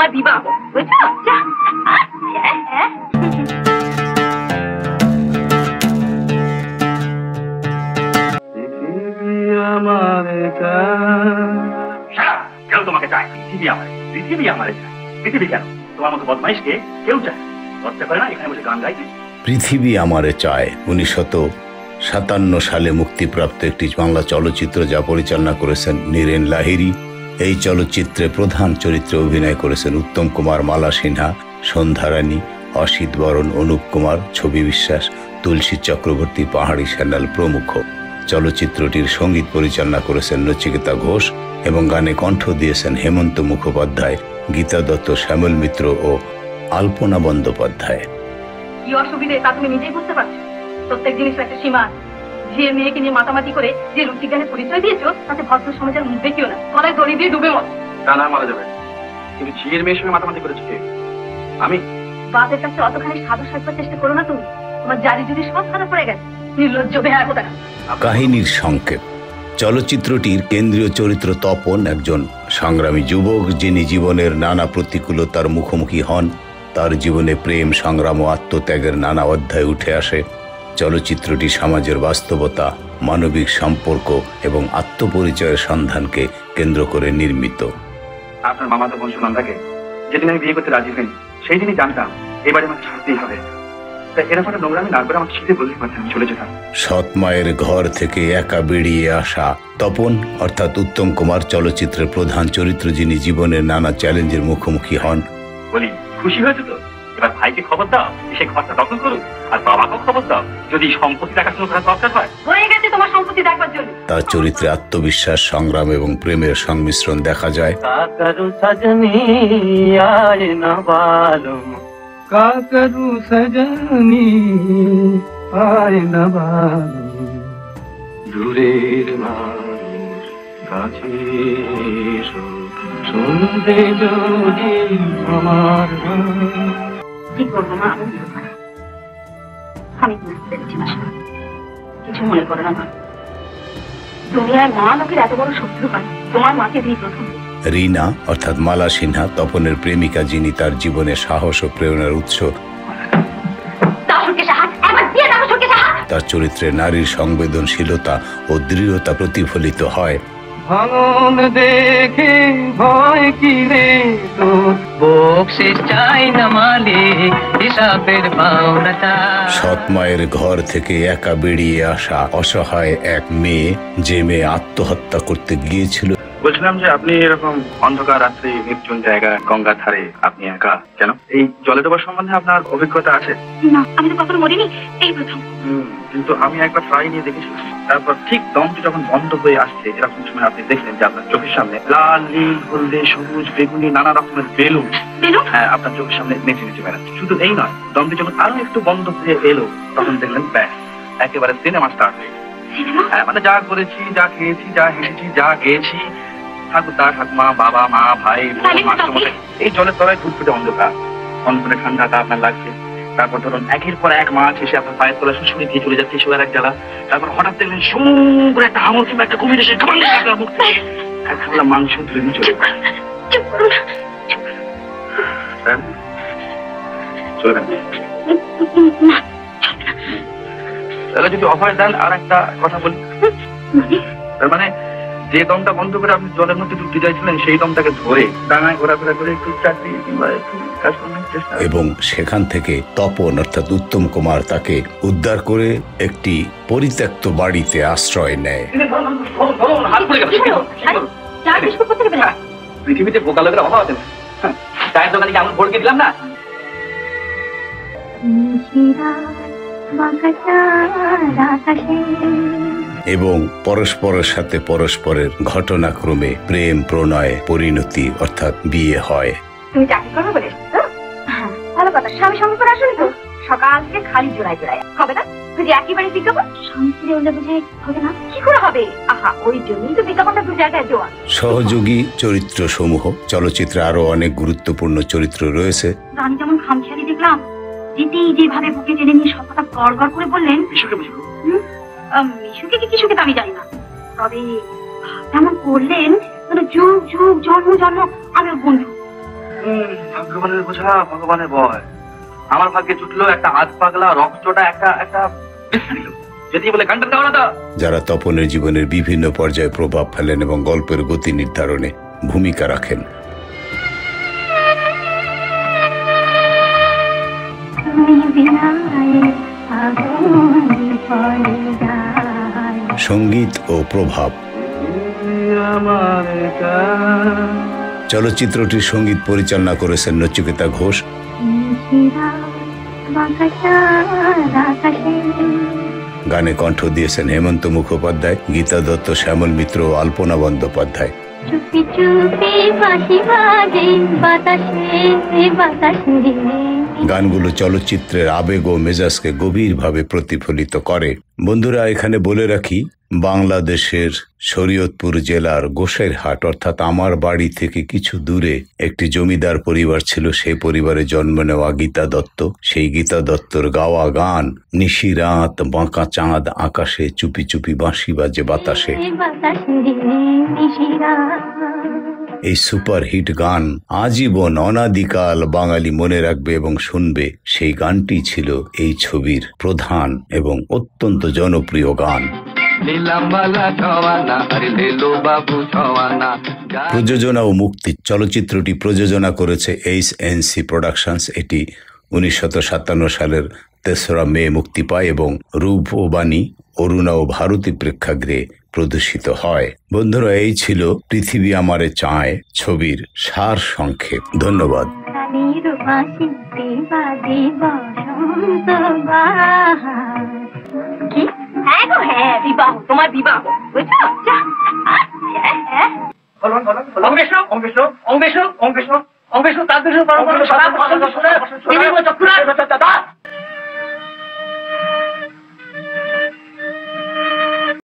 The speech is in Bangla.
তোমার বিবাহ, বুঝছো? কেউ তোমাকে চায়? পৃথিবী আমার, পৃথিবী আমার চায়। পৃথিবী কেন? তোমার মতো বদমাইশকে কেউ চায়? লজ্জা করে না এখানে বসে গান গাইতে? পৃথিবী আমারে চায় 1957 সালে মুক্তিপ্রাপ্ত একটি বাংলা চলচ্চিত্র, যা পরিচালনা করেছেন নীরেন লাহিড়ী। এই চলচ্চিত্রে প্রধান চরিত্রে অভিনয় করেছেন উত্তম কুমার, মালা সিনহা, সন্ধ্যা রানী, অসিত বরণ, অনুপ কুমার, ছবি বিশ্বাস, তুলসী চক্রবর্তী, পাহাড়ি সান্যাল প্রমুখ। চলচ্চিত্রটির সঙ্গীত পরিচালনা করেছেন নচিকেতা ঘোষ এবং গানে কণ্ঠ দিয়েছেন হেমন্ত মুখোপাধ্যায়, গীতা দত্ত, শ্যামল মিত্র ও আলপনা বন্দ্যোপাধ্যায়। কি অসুবিধে তা তুমি নিজেই বুঝতে পারছো। প্রত্যেক জিনিসের একটা সীমা। যে মেয়েকে নিয়ে মাতামাতি করে যে রুচিজ্ঞানের পরিচয় দিয়েছো, তাতে ভদ্র সমাজের মুখ দেখিও না, তলায় দড়ি দিয়ে ডুবে মত। তা না মারা যাবে, কিন্তু ঝিয়ের মেয়ের সঙ্গে মাতামাতি করেছে কে? আমি? বাদের কাছে অতখানি সাধু সাজবার চেষ্টা করো না তুমি। তোমার জারি জুরি সব সাদা পড়ে গেছে। নির্লজ্জ বেহায়া কোথাকার। কাহিনীর সংক্ষেপ। চলচ্চিত্রটির কেন্দ্রীয় চরিত্র তপন একজন সংগ্রামী যুবক, যিনি জীবনের নানা প্রতিকূলতার মুখোমুখি হন। তার জীবনে প্রেম, সংগ্রাম ও আত্মত্যাগের নানা অধ্যায় উঠে আসে। চলচ্চিত্রটি সমাজের বাস্তবতা, মানবিক সম্পর্ক এবং আত্মপরিচয়ের সন্ধানকে কেন্দ্র করে নির্মিত। আপনার মামাতো বোন সুনন্দাকে যেদিন আমি বিয়ে করতে রাজি হইনি, সেই দিনই জানতাম এবারে আমাকে ছাড়তেই হবে। তাই এরকম একটা নোংরামি না করে আমাকে শীতে বলতে পারতাম, চলে যেতাম। সৎ মায়ের ঘর থেকে একা বেরিয়ে আসা তপন অর্থাৎ উত্তম কুমার চলচ্চিত্রের প্রধান চরিত্র, যিনি জীবনের নানা চ্যালেঞ্জের মুখোমুখি হন। বলি, খুশি হয়েছে তো? এবার ভাইকে খবর দাও, সে ঘরটা দখল করুক, আর বাবাকেও খবর দাও যদি সম্পত্তি দেখাশোনা করার দরকার হয়। হয়ে গেছে তোমার সম্পত্তি দেখবার জন্য। তার চরিত্রে আত্মবিশ্বাস, সংগ্রাম এবং প্রেমের সংমিশ্রণ দেখা যায়। কাকরু সজনী আয় না বালুম, কাকরু সজনী আয় না বালুম, দূরের মানুষ কাছে এসো, শুনবে যদি আমার। কি করবো মা, আমি বুঝতে পেরেছি না, কিছু মনে করো না। দুনিয়ায় মা লোকের এত বড় শত্রু হয়, তোমার মাকে দিয়ে প্রথম। রিনা অর্থাৎ মালা সিনহা তপনের প্রেমিকা, যিনি তার জীবনে সাহস ও প্রেরণার উৎস। তার চরিত্রে নারীর সংবেদনশীলতা ও দৃঢ়তা প্রতিফলিত হয়। ভাঙন দেখে ভয় কি রে তোর, বকশিস চাই না মালিক, হিসাবের পাওনা চাই। সৎ মায়ের ঘর থেকে একা বেরিয়ে আসা অসহায় এক মেয়ে, যে মেয়ে আত্মহত্যা করতে গিয়েছিল। বলছিলাম যে আপনি এরকম অন্ধকার রাত্রে নির্জন জায়গায় গঙ্গার ধারে আপনি একা কেন? এই জলে ডোবার সম্বন্ধে আপনার অভিজ্ঞতা আছে? না, আমি তো কখনো মরিনি, এই প্রথম। কিন্তু আমি একবার ট্রাই নিয়ে দেখেছিলাম। তারপর ঠিক দমটি যখন বন্ধ হয়ে আসছে, এরকম সময় আপনি দেখলেন যে আপনার চোখের সামনে লাল, নীল, হলদে, সবুজ, বেগুনি নানা রকমের বেলুন, হ্যাঁ, আপনার চোখের সামনে নেচে নেচে বেড়াচ্ছে। শুধু এই নয়, দমটি যখন আরো একটু বন্ধ হয়ে এলো, তখন দেখলেন ব্যাস একেবারে সিনেমা স্টার্ট হয়ে গেছে। হ্যাঁ, মানে যা করেছি, যা খেয়েছি, যা হেসেছি, যা গেয়েছি, ঠাকুরদা, ঠাকুমা, বাবা, মা, ভাই, মাস্টারমশাই, এই জলের তলায় ফুটফুটে অন্ধকার, অন্ধকারে ঠান্ডাটা আপনার লাগছে। তারপর ধরুন একের পর এক মাছ এসে আপনার পায়ের তলায় শুশুড়ি দিয়ে চলে যাচ্ছে, শুয়ার এক জ্বালা। তারপর হঠাৎ দেখলেন সুম করে একটা হাঙর কিংবা একটা কুমির এসে আপনার মুখ থেকে এক খাবলা মাংস তুলে দিয়ে চলে তাহলে যদি অভয় দেন। আর একটা কথা বলি, তার মানে যে দমটা বন্ধ করে আপনি জলের মধ্যে ডুবতে চাইছিলেন, সেই দমটাকে ধরে ডাঙায় ঘোরাফেরা করে একটু চাকরি কিংবা একটু কাজ করার চেষ্টা, এবং সেখান থেকে তপন অর্থাৎ উত্তম কুমার তাকে উদ্ধার করে একটি পরিত্যক্ত বাড়িতে আশ্রয় নেয়। পৃথিবীতে বোকা লোকের অভাব আছে না? চায়ের দোকানে কেমন ভরকে দিলাম না? এবং পরস্পরের সাথে পরস্পরের ঘটনাক্রমে প্রেম, প্রণয়, পরিণতি অর্থাৎ বিয়ে হয়। তুমি চাকরি করবে বলে ভালো কথা, স্বামী সঙ্গে করে আসলে তো সকাল থেকে খালি জোড়ায় জোড়ায় হবে না? তুই একেবারে বিজ্ঞাপন স্বামী স্ত্রী হলে বুঝে হবে না? কি করে হবে? আহা, ওই জন্যই তো বিজ্ঞাপনটা দু জায়গায় দেওয়া। সহযোগী চরিত্র সমূহ। চলচ্চিত্রে আরো অনেক গুরুত্বপূর্ণ চরিত্র রয়েছে। আমি যেমন খামখেয়ালি দেখলাম, যেতেই যেভাবে বুকে টেনে নিয়ে সব কথা গড় গড় করে বললেন। মিশুকে কি কিছুকে তো আমি জানি না, তবে তেমন করলেন যুগ যুগ জন্ম জন্ম আমি বন্ধু। ভগবানের বোঝা ভগবানের বয়। আমার ভাগ্যে জুটলো একটা আধ পাগলা রক্তটা একটা বিশ্রী লোক। যদি বলে গানটা দাও না। যারা তপনের জীবনের বিভিন্ন পর্যায়ে প্রভাব ফেলেন এবং গল্পের গতি নির্ধারণে ভূমিকা রাখেন। সঙ্গীত ও প্রভাব। চলচ্চিত্রটির সঙ্গীত পরিচালনা করেছেন নচিকেতা ঘোষ। গানে কণ্ঠ দিয়েছেন হেমন্ত মুখোপাধ্যায়, গীতা দত্ত, শ্যামল মিত্র ও আলপনা বন্দ্যোপাধ্যায়। গানগুলো চলচ্চিত্রের আবেগ ও মেজাজকে গভীরভাবে প্রতিফলিত করে। বন্ধুরা, এখানে বলে রাখি, বাংলাদেশের শরীয়তপুর জেলার গোসাইরহাট অর্থাৎ আমার বাড়ি থেকে কিছু দূরে একটি জমিদার পরিবার ছিল। সেই পরিবারে জন্ম নেওয়া গীতা দত্ত, সেই গীতা দত্তর গাওয়া গান নিশিরাত বাঁকা চাঁদ আকাশে চুপি চুপি বাঁশি বাজে বাতাসে, এই সুপারহিট গান আজীবন অনাদিকাল বাঙালি মনে রাখবে এবং শুনবে। সেই গানটি ছিল এই ছবির প্রধান এবং অত্যন্ত জনপ্রিয় গান। প্রযোজনা ও মুক্তি। চলচ্চিত্রটি প্রযোজনা করেছে HNC প্রোডাকশনস। এটি 1957 সালের 3রা মে মুক্তি পায় এবং রূপ ও বাণী, অরুণা ও ভারতী প্রেক্ষাগৃহে প্রদর্শিত হয়। বন্ধুরা, এই ছিল পৃথিবী আমারে চায় ছবির সার সংক্ষেপ। ধন্যবাদ। হ্যাঁ, বিবাহ, তোমার বিবাহ, বুঝছো? অঙ্গেশ